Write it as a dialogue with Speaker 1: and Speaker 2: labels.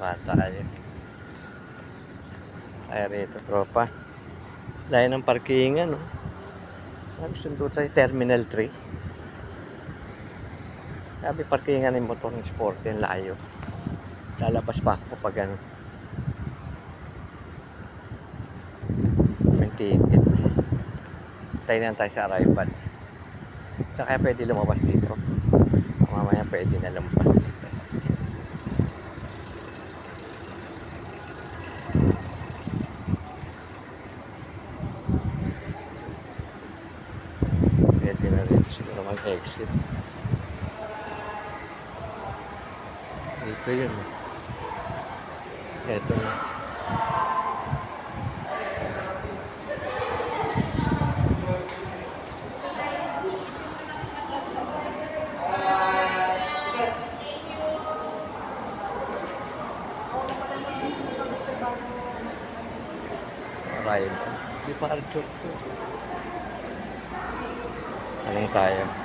Speaker 1: baba tayo. Ay rito tropa. Layo ng parkingan, no? Sundo tayo Terminal 3. Sabi parkingan ng motor ng sport, yung layo. Lalabas pa ako pag ano. Yung ticket. Tayo na tayo sa arrival. Kaya pwede lumabas dito. Mamaya pwede na lumabas dito. Pwede na rito siguro mag-exit. Dito yun. Ito na. Arrival. Di pa Arthur to. Anong tayo?